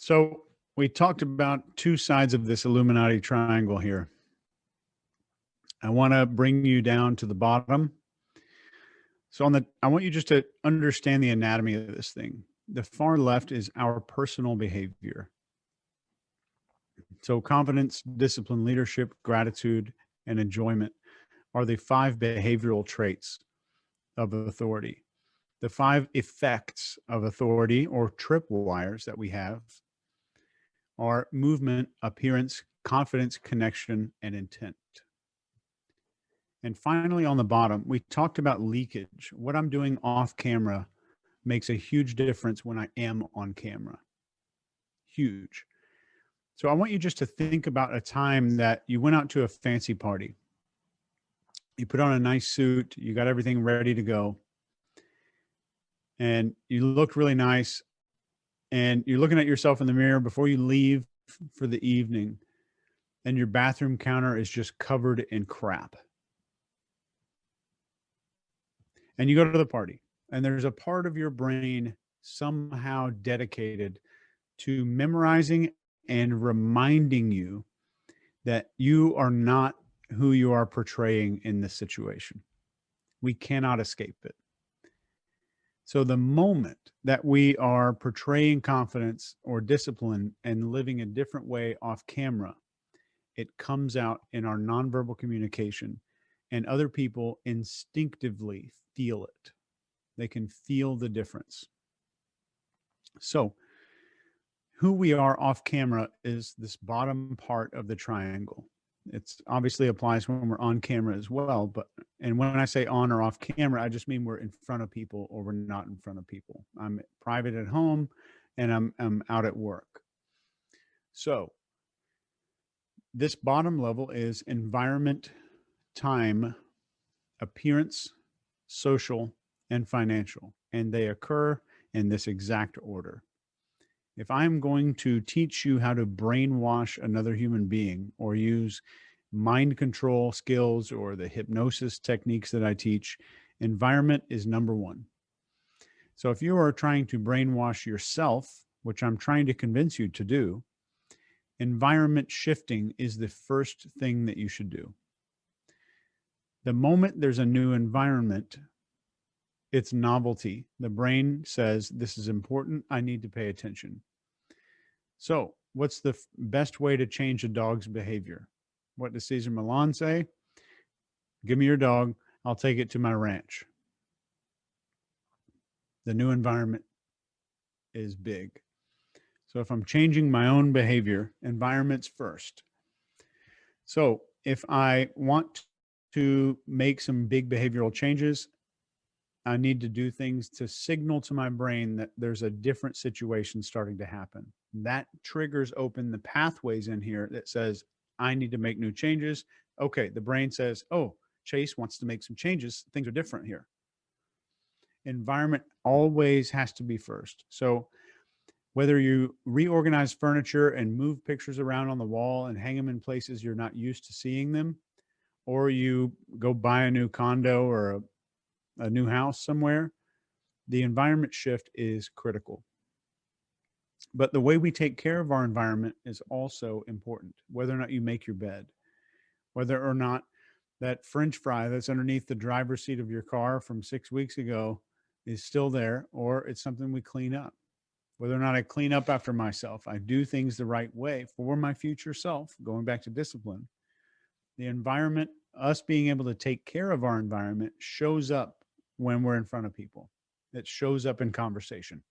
So we talked about two sides of this Illuminati triangle here. I want to bring you down to the bottom. So I want you just to understand the anatomy of this thing. The far left is our personal behavior. So confidence, discipline, leadership, gratitude, and enjoyment are the five behavioral traits of authority. The five effects of authority or tripwires that we have are movement, appearance, confidence, connection, and intent. And finally, on the bottom, we talked about leakage. What I'm doing off camera makes a huge difference when I am on camera. Huge. So I want you just to think about a time that you went out to a fancy party. You put on a nice suit, you got everything ready to go, and you looked really nice, and you're looking at yourself in the mirror before you leave for the evening, and your bathroom counter is just covered in crap. And you go to the party, and there's a part of your brain somehow dedicated to memorizing and reminding you that you are not who you are portraying in this situation. We cannot escape it. So the moment that we are portraying confidence or discipline and living a different way off camera, it comes out in our nonverbal communication, and other people instinctively feel it. They can feel the difference. So who we are off camera is this bottom part of the triangle. It's obviously applies when we're on camera as well, and when I say on or off camera, I just mean we're in front of people or we're not in front of people. I'm private at home and I'm out at work. So this bottom level is environment, time, appearance, social, and financial, and they occur in this exact order. If I'm going to teach you how to brainwash another human being or use mind control skills or the hypnosis techniques that I teach, environment is number one. So if you are trying to brainwash yourself, which I'm trying to convince you to do, environment shifting is the first thing that you should do. The moment there's a new environment, it's novelty. The brain says, this is important. I need to pay attention. So what's the best way to change a dog's behavior? What does Cesar Millan say? Give me your dog. I'll take it to my ranch. The new environment is big. So if I'm changing my own behavior, environment's first. So if I want to make some big behavioral changes, I need to do things to signal to my brain that there's a different situation starting to happen. That triggers open the pathways in here that says, I need to make new changes. Okay, the brain says, oh, Chase wants to make some changes. Things are different here. Environment always has to be first. So whether you reorganize furniture and move pictures around on the wall and hang them in places you're not used to seeing them, or you go buy a new condo or a new house somewhere, the environment shift is critical. But the way we take care of our environment is also important. Whether or not you make your bed, whether or not that French fry that's underneath the driver's seat of your car from 6 weeks ago is still there, or it's something we clean up. Whether or not I clean up after myself, I do things the right way for my future self, going back to discipline. The environment, us being able to take care of our environment, shows up when we're in front of people. It shows up in conversation.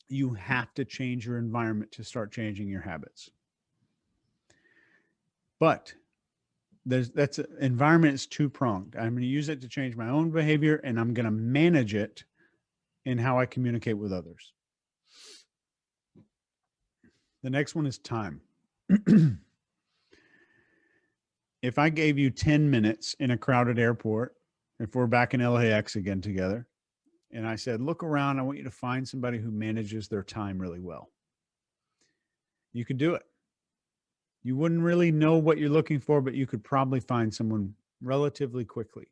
You have to change your environment to start changing your habits. But environment is two-pronged. I'm going to use it to change my own behavior, and I'm going to manage it in how I communicate with others. The next one is time. If I gave you 10 minutes in a crowded airport, if we're back in LAX again together, and I said, look around, I want you to find somebody who manages their time really well. You could do it. You wouldn't really know what you're looking for, but you could probably find someone relatively quickly.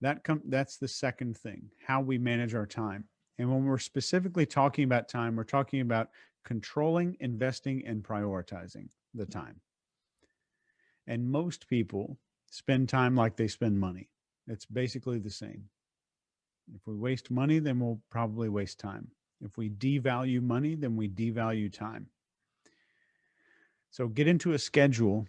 That's the second thing, how we manage our time. And when we're specifically talking about time, we're talking about controlling, investing, and prioritizing the time. And most people spend time like they spend money. It's basically the same. If we waste money, then we'll probably waste time. If we devalue money, then we devalue time. So get into a schedule,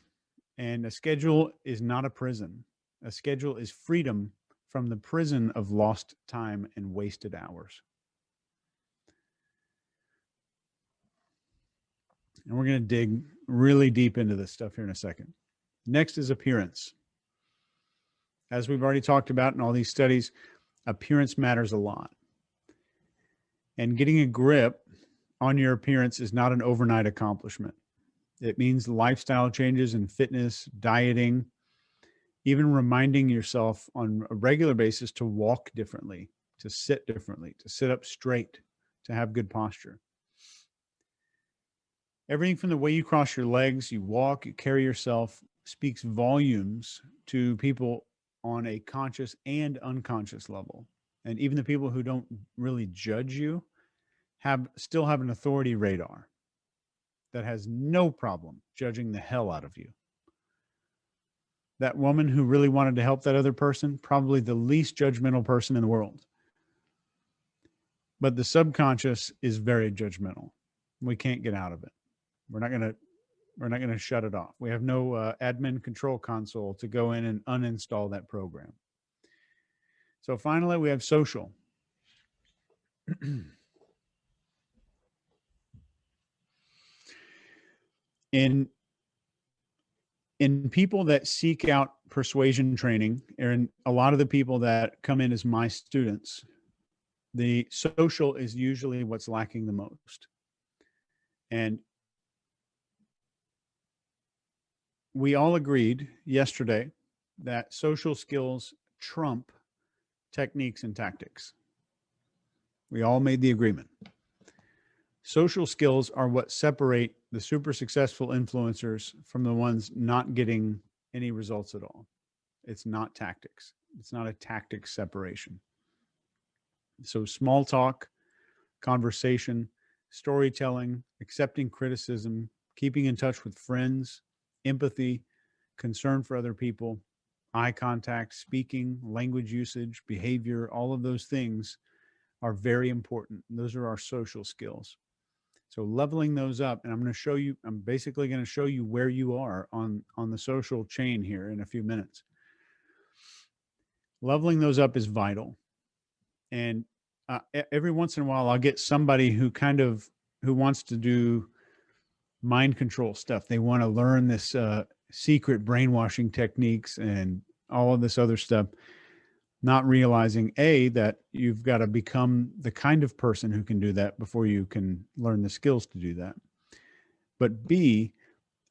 and a schedule is not a prison. A schedule is freedom from the prison of lost time and wasted hours. And we're going to dig really deep into this stuff here in a second. Next is appearance. As we've already talked about in all these studies, appearance matters a lot. And getting a grip on your appearance is not an overnight accomplishment. It means lifestyle changes in fitness, dieting, even reminding yourself on a regular basis to walk differently, to sit differently, to sit up straight, to have good posture. Everything from the way you cross your legs, you walk, you carry yourself, speaks volumes to people on a conscious and unconscious level. And even the people who don't really judge you still have an authority radar that has no problem judging the hell out of you. That woman who really wanted to help that other person, probably the least judgmental person in the world. But the subconscious is very judgmental. We can't get out of it. We're not going to shut it off. We have no admin control console to go in and uninstall that program. So finally, we have social. in people that seek out persuasion training, and a lot of the people that come in as my students, the social is usually what's lacking the most. And we all agreed yesterday that social skills trump techniques and tactics. We all made the agreement. Social skills are what separate the super successful influencers from the ones not getting any results at all. It's not tactics. It's not a tactics separation. So small talk, conversation, storytelling, accepting criticism, keeping in touch with friends, empathy, concern for other people, eye contact, speaking, language usage, behavior, all of those things are very important. Those are our social skills. So leveling those up, and I'm basically going to show you where you are on the social chain here in a few minutes. Leveling those up is vital. And every once in a while, I'll get somebody who wants to do mind control stuff. They want to learn this secret brainwashing techniques and all of this other stuff, not realizing that you've got to become the kind of person who can do that before you can learn the skills to do that. But B,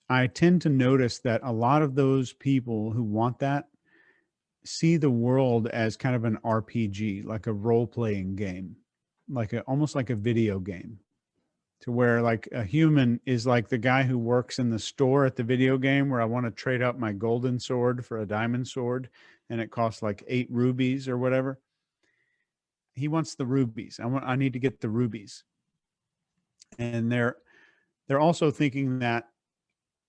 I tend to notice that a lot of those people who want that see the world as kind of an RPG, like a role-playing game, almost like a video game, to where like a human is like the guy who works in the store at the video game where I want to trade out my golden sword for a diamond sword and it costs like 8 rubies or whatever. He wants the rubies. I need to get the rubies. And they're also thinking that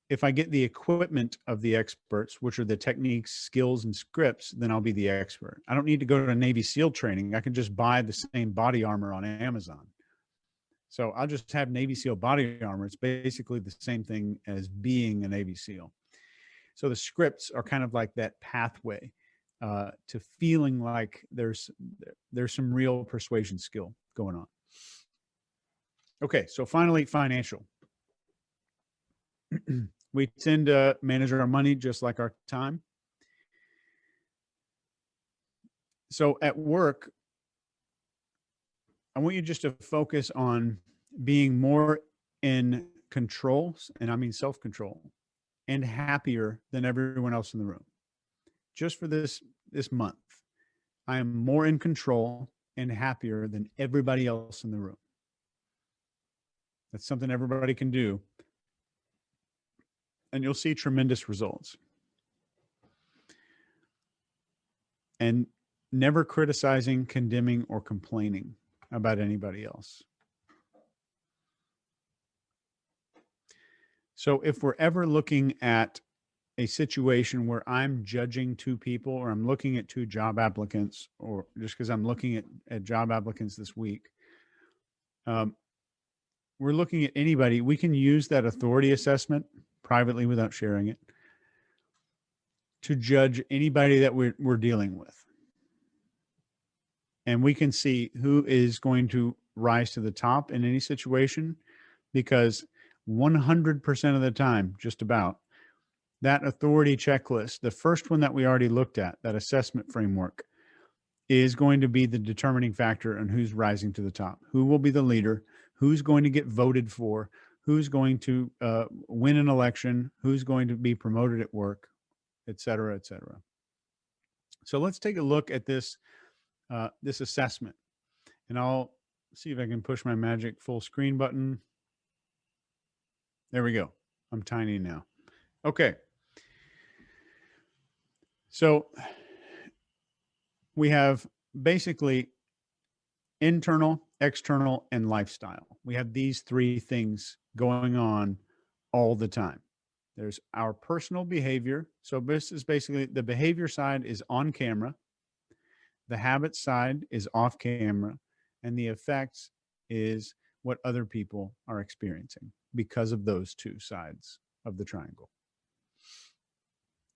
if I get the equipment of the experts, which are the techniques, skills, and scripts, then I'll be the expert. I don't need to go to Navy SEAL training. I can just buy the same body armor on Amazon. So I'll just have Navy SEAL body armor. It's basically the same thing as being a Navy SEAL. So the scripts are kind of like that pathway to feeling like there's some real persuasion skill going on. Okay, so finally, financial. We tend to manage our money just like our time. So at work, I want you just to focus on being more in control, and I mean self-control, and happier than everyone else in the room. Just for this month, I am more in control and happier than everybody else in the room. That's something everybody can do. And you'll see tremendous results. And never criticizing, condemning, or complaining. about anybody else. So if we're ever looking at a situation where I'm judging two people, or I'm looking at two job applicants, or just because I'm looking at job applicants this week, we're looking at anybody, we can use that authority assessment privately without sharing it to judge anybody that we're dealing with. And we can see who is going to rise to the top in any situation, because 100% of the time, just about, that authority checklist, the first one that we already looked at, that assessment framework, is going to be the determining factor on who's rising to the top, who will be the leader, who's going to get voted for, who's going to win an election, who's going to be promoted at work, et cetera, et cetera. So let's take a look at this, this assessment. And I'll see if I can push my magic full screen button. There we go. I'm tiny now. Okay. So we have basically internal, external, and lifestyle. We have these three things going on all the time. There's our personal behavior. So this is basically, the behavior side is on camera. The habit side is off camera. And the effects is what other people are experiencing because of those two sides of the triangle.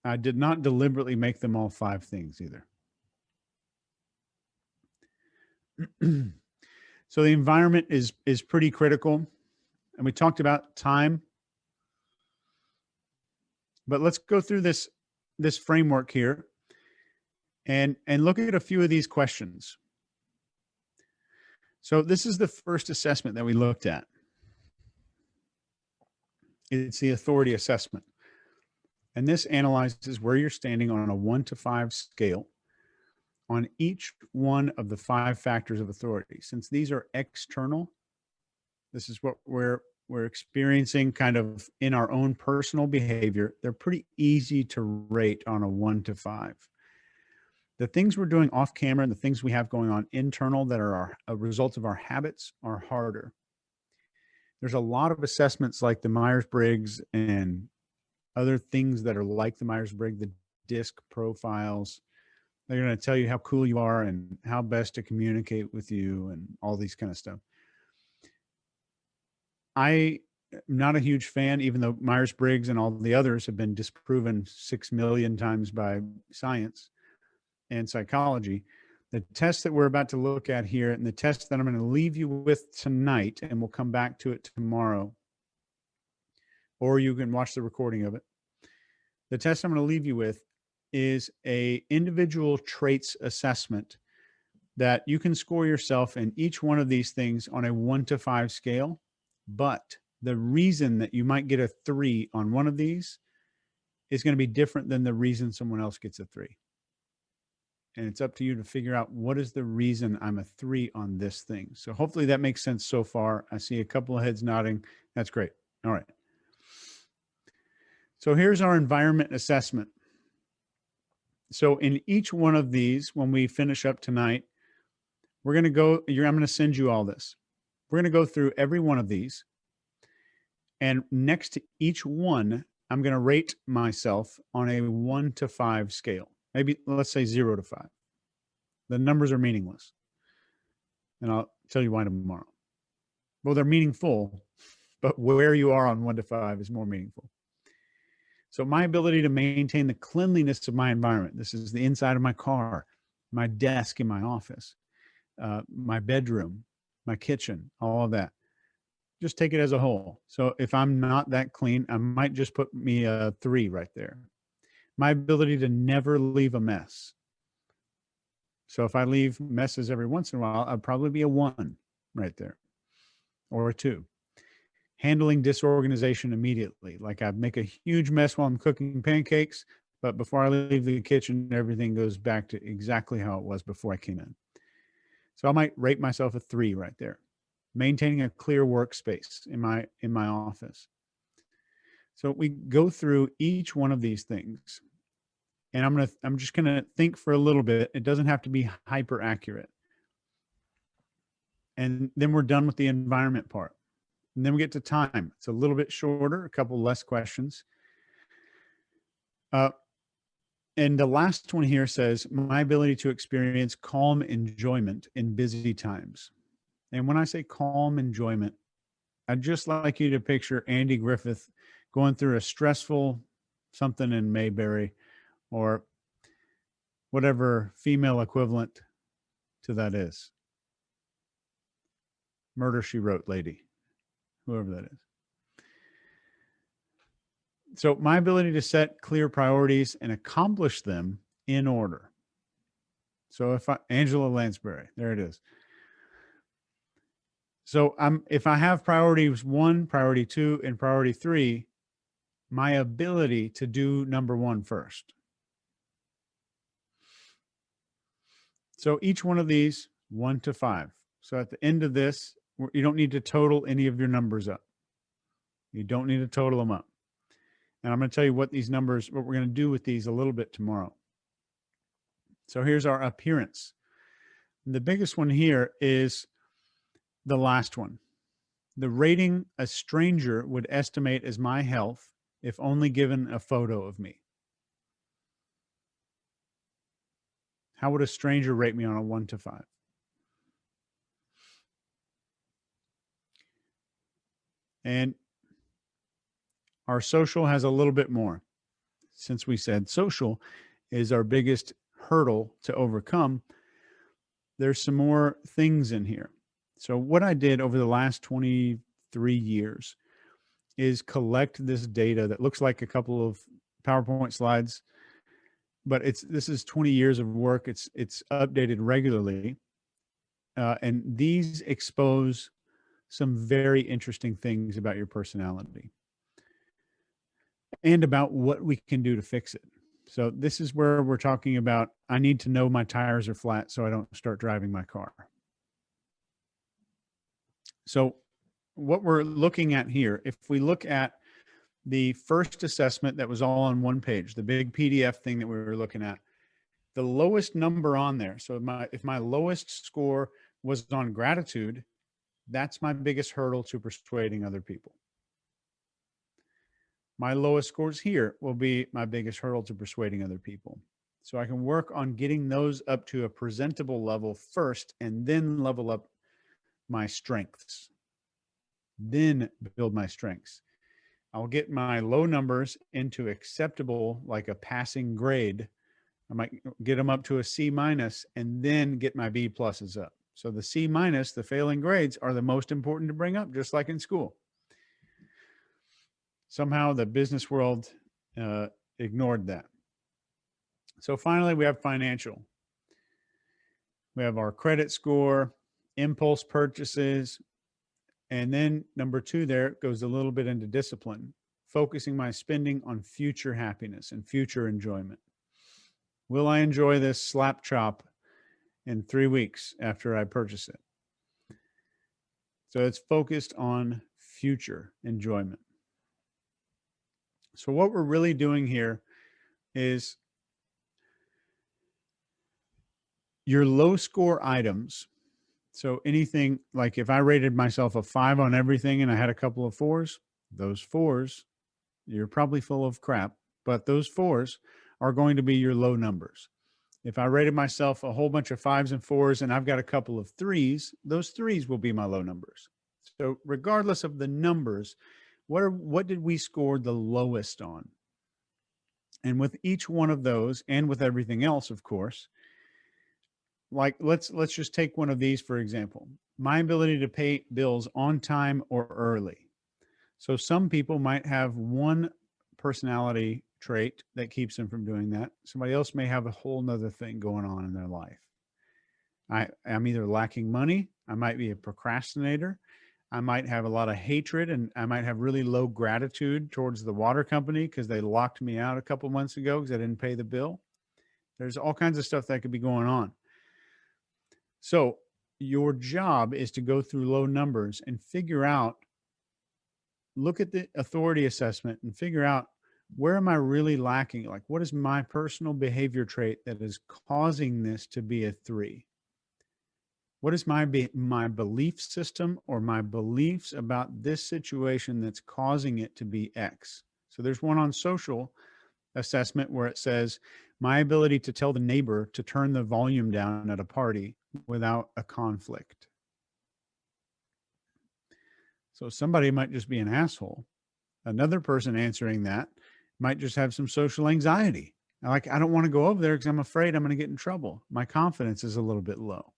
I did not deliberately make them all 5 things either. So the environment is pretty critical. And we talked about time. But let's go through this framework here and look at a few of these questions. So this is the first assessment that we looked at. It's the authority assessment. And this analyzes where you're standing on a 1 to 5 scale on each one of the 5 factors of authority. Since these are external, this is what we're experiencing kind of in our own personal behavior. They're pretty easy to rate on a 1 to 5. The things we're doing off camera and the things we have going on internal that are a result of our habits are harder. There's a lot of assessments like the Myers-Briggs and other things that are like the Myers-Briggs, the DISC profiles. They're going to tell you how cool you are and how best to communicate with you and all these kind of stuff. I'm not a huge fan, even though Myers-Briggs and all the others have been disproven 6 million times by science and psychology. The test that we're about to look at here, and the test that I'm going to leave you with tonight, and we'll come back to it tomorrow, or you can watch the recording of it. The test I'm going to leave you with is a individual traits assessment that you can score yourself in each one of these things on a 1 to 5 scale. But the reason that you might get a 3 on one of these is going to be different than the reason someone else gets a 3. And it's up to you to figure out what is the reason I'm a 3 on this thing. So hopefully that makes sense so far. I see a couple of heads nodding. That's great. All right. So here's our environment assessment. So in each one of these, when we finish up tonight, we're going to go, I'm going to send you all this. We're going to go through every one of these. And next to each one, I'm going to rate myself on a 1 to 5 scale. Maybe let's say 0 to 5. The numbers are meaningless. And I'll tell you why tomorrow. Well, they're meaningful, but where you are on 1 to 5 is more meaningful. So my ability to maintain the cleanliness of my environment. This is the inside of my car, my desk in my office, my bedroom, my kitchen, all of that. Just take it as a whole. So if I'm not that clean, I might just put me a 3 right there. My ability to never leave a mess. So if I leave messes every once in a while, I'd probably be a 1 right there, or a 2. Handling disorganization immediately. Like I make a huge mess while I'm cooking pancakes, but before I leave the kitchen, everything goes back to exactly how it was before I came in. So I might rate myself a 3 right there. Maintaining a clear workspace in my office. So we go through each one of these things, and I'm just gonna think for a little bit. It doesn't have to be hyper accurate. And then we're done with the environment part. And then we get to time. It's a little bit shorter, a couple less questions. And the last one here says, my ability to experience calm enjoyment in busy times. And when I say calm enjoyment, I'd just like you to picture Andy Griffith going through a stressful something in Mayberry, or whatever female equivalent to that is. Murder, She Wrote lady, whoever that is. So my ability to set clear priorities and accomplish them in order. So Angela Lansbury, there it is. So if I have priorities 1, priority 2, and priority 3, my ability to do number 1 first. So each one of these, 1 to 5. So at the end of this, you don't need to total any of your numbers up. You don't need to total them up. And I'm going to tell you what we're going to do with these a little bit tomorrow. So here's our appearance. The biggest one here is the last one. The rating a stranger would estimate as my health if only given a photo of me. How would a stranger rate me on a 1 to 5? And our social has a little bit more. Since we said social is our biggest hurdle to overcome, there's some more things in here. So what I did over the last 23 years is collect this data that looks like a couple of PowerPoint slides, but this is 20 years of work. It's updated regularly. And these expose some very interesting things about your personality and about what we can do to fix it. So this is where we're talking about, I need to know my tires are flat so I don't start driving my car. So what we're looking at here, if we look at the first assessment that was all on one page, the big PDF thing that we were looking at, the lowest number on there. So if my lowest score was on gratitude, that's my biggest hurdle to persuading other people. My lowest scores here will be my biggest hurdle to persuading other people. So I can work on getting those up to a presentable level first, and then level up my strengths. Then build my strengths. I'll get my low numbers into acceptable, like a passing grade. I might get them up to a C minus and then get my B pluses up. So the C minus, the failing grades, are the most important to bring up, just like in school. Somehow the business world ignored that. So finally, we have financial. We have our credit score, impulse purchases, and then number 2 there goes a little bit into discipline, focusing my spending on future happiness and future enjoyment. Will I enjoy this slap chop in 3 weeks after I purchase it? So it's focused on future enjoyment. So what we're really doing here is your low score items. So anything, like if I rated myself a 5 on everything and I had a couple of 4s, those 4s, you're probably full of crap, but those 4s are going to be your low numbers. If I rated myself a whole bunch of 5s and 4s and I've got a couple of 3s, those 3s will be my low numbers. So regardless of the numbers, what did we score the lowest on? And with each one of those, and with everything else, of course, like let's just take one of these, for example, my ability to pay bills on time or early. So some people might have one personality trait that keeps them from doing that. Somebody else may have a whole nother thing going on in their life. I'm either lacking money, I might be a procrastinator, I might have a lot of hatred, and I might have really low gratitude towards the water company because they locked me out a couple months ago because I didn't pay the bill. There's all kinds of stuff that could be going on. So your job is to go through low numbers and figure out, look at the authority assessment and figure out, where am I really lacking? Like, what is my personal behavior trait that is causing this to be a 3? What is my belief system or my beliefs about this situation that's causing it to be X? So there's one on social assessment where it says my ability to tell the neighbor to turn the volume down at a party without a conflict. So somebody might just be an asshole. Another person answering that might just have some social anxiety. Like, I don't want to go over there because I'm afraid I'm going to get in trouble. My confidence is a little bit low.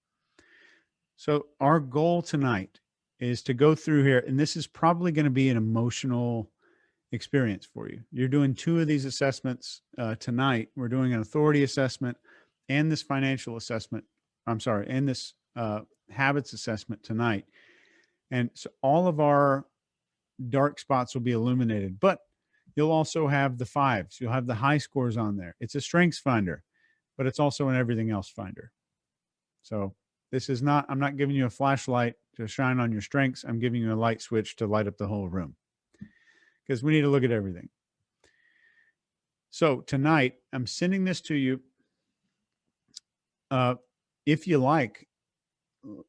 So our goal tonight is to go through here, and this is probably going to be an emotional experience for you. You're doing 2 of these assessments tonight. We're doing an authority assessment and this financial assessment. And this habits assessment tonight. And so all of our dark spots will be illuminated, but you'll also have the 5s. You'll have the high scores on there. It's a strengths finder, but it's also an everything else finder. So this is not, I'm not giving you a flashlight to shine on your strengths. I'm giving you a light switch to light up the whole room, because we need to look at everything. So tonight, I'm sending this to you. If you like,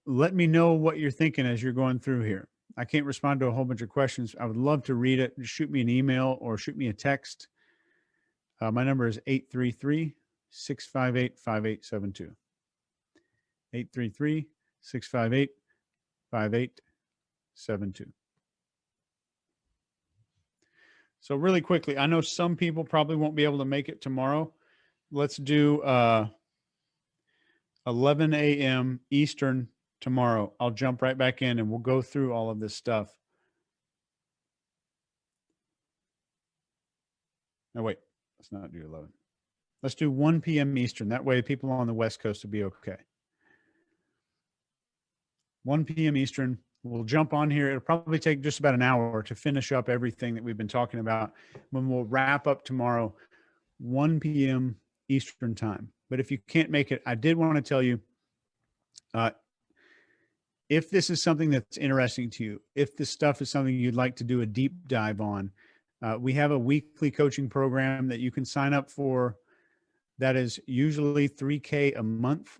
let me know what you're thinking as you're going through here. I can't respond to a whole bunch of questions. I would love to read it. Just shoot me an email or shoot me a text. My number is 833-658-5872. 833-658-5872. So really quickly, I know some people probably won't be able to make it tomorrow. Let's do 11 a.m. Eastern tomorrow. I'll jump right back in and we'll go through all of this stuff. No, wait, let's not do 11. Let's do 1 p.m. Eastern. That way people on the West Coast will be okay. 1 p.m. Eastern. We'll jump on here. It'll probably take just about an hour to finish up everything that we've been talking about. When we'll wrap up tomorrow, 1 p.m. Eastern time. But if you can't make it, I did want to tell you, if this is something that's interesting to you, if this stuff is something you'd like to do a deep dive on, we have a weekly coaching program that you can sign up for. That is usually $3,000 a month.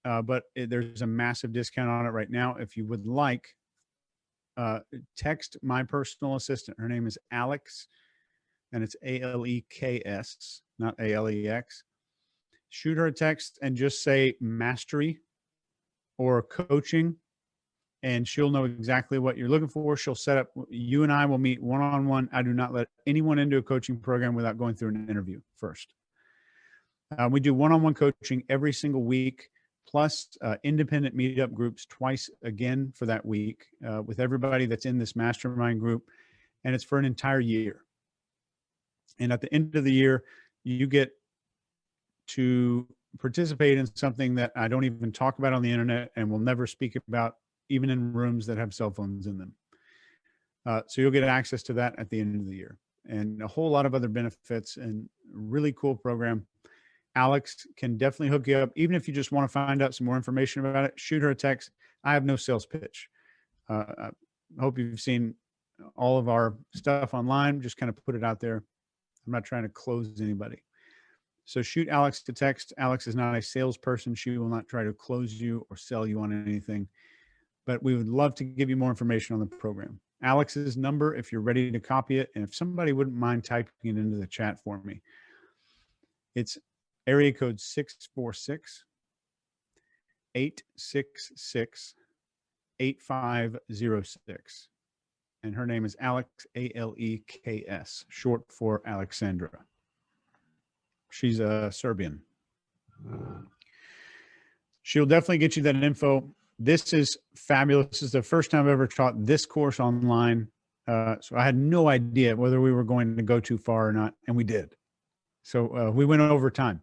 But there's a massive discount on it right now. If you would like, text my personal assistant. Her name is Alex, and it's Aleks, not Alex. Shoot her a text and just say mastery or coaching, and she'll know exactly what you're looking for. She'll set up, you and I will meet one-on-one. I do not let anyone into a coaching program without going through an interview first. We do one-on-one coaching every single week, plus independent meetup groups twice again for that week with everybody that's in this mastermind group. And it's for an entire year. And at the end of the year, you get to participate in something that I don't even talk about on the internet and will never speak about, even in rooms that have cell phones in them. So you'll get access to that at the end of the year, and a whole lot of other benefits, and really cool program. Alex can definitely hook you up. Even if you just want to find out some more information about it, shoot her a text. I have no sales pitch. I hope you've seen all of our stuff online. Just kind of put it out there. I'm not trying to close anybody. So shoot Alex a text. Alex is not a salesperson. She will not try to close you or sell you on anything, but we would love to give you more information on the program. Alex's number, if you're ready to copy it, and if somebody wouldn't mind typing it into the chat for me, it's area code 646-866-8506. And her name is Alex, Aleks, short for Alexandra. She's a Serbian. She'll definitely get you that info. This is fabulous. This is the first time I've ever taught this course online. So I had no idea whether we were going to go too far or not, and we did. So we went over time.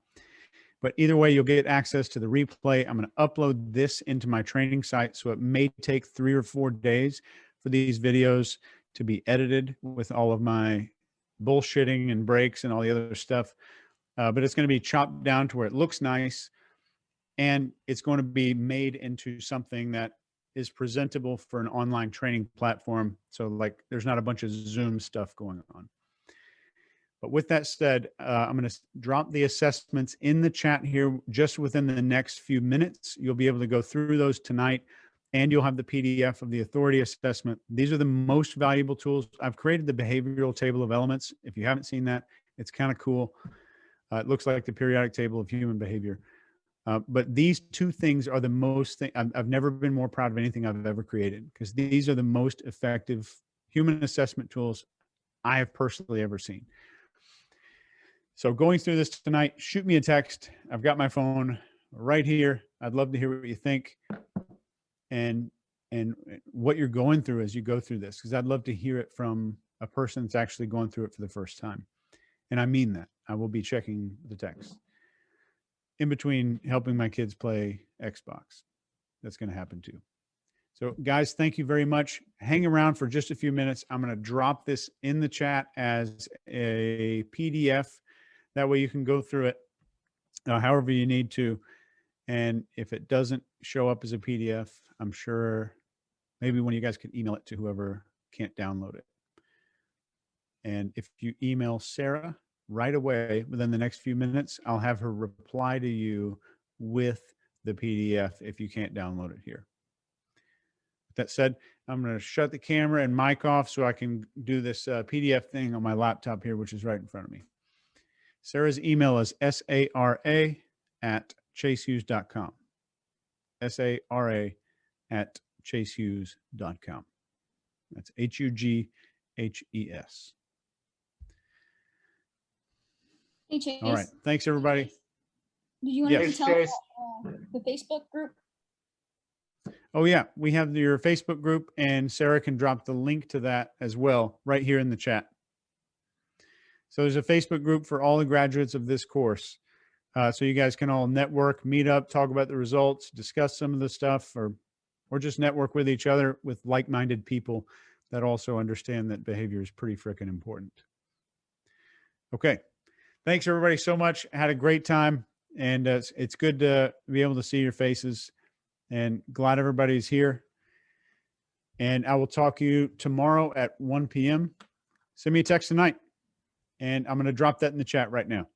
But either way, you'll get access to the replay. I'm going to upload this into my training site, so it may take 3 or 4 days for these videos to be edited with all of my bullshitting and breaks and all the other stuff. But it's going to be chopped down to where it looks nice, and it's going to be made into something that is presentable for an online training platform. So like there's not a bunch of Zoom stuff going on. But with that said, I'm going to drop the assessments in the chat here just within the next few minutes. You'll be able to go through those tonight, and you'll have the PDF of the authority assessment. These are the most valuable tools. I've created the behavioral table of elements. If you haven't seen that, it's kind of cool. It looks like the periodic table of human behavior. But these two things are the most I've never been more proud of anything I've ever created, because these are the most effective human assessment tools I have personally ever seen. So going through this tonight, shoot me a text. I've got my phone right here. I'd love to hear what you think and what you're going through as you go through this, because I'd love to hear it from a person that's actually going through it for the first time. And I mean that. I will be checking the text in between helping my kids play Xbox. That's going to happen too. So guys, thank you very much. Hang around for just a few minutes. I'm going to drop this in the chat as a PDF. That way you can go through it however you need to. And if it doesn't show up as a PDF, I'm sure maybe one of you guys can email it to whoever can't download it. And if you email Sarah right away within the next few minutes, I'll have her reply to you with the PDF if you can't download it here. With that said, I'm going to shut the camera and mic off so I can do this PDF thing on my laptop here, which is right in front of me. Sarah's email is sara@chasehughes.com. sara@chasehughes.com. That's HUGHES. Hey, Chase. All right. Thanks, everybody. Did you want to tell the Facebook group? Oh, yeah. We have your Facebook group, and Sarah can drop the link to that as well right here in the chat. So there's a Facebook group for all the graduates of this course. So you guys can all network, meet up, talk about the results, discuss some of the stuff, or just network with each other with like-minded people that also understand that behavior is pretty freaking important. Okay. Thanks, everybody, so much. Had a great time, and it's good to be able to see your faces, and glad everybody's here. And I will talk to you tomorrow at 1 p.m. Send me a text tonight, and I'm going to drop that in the chat right now.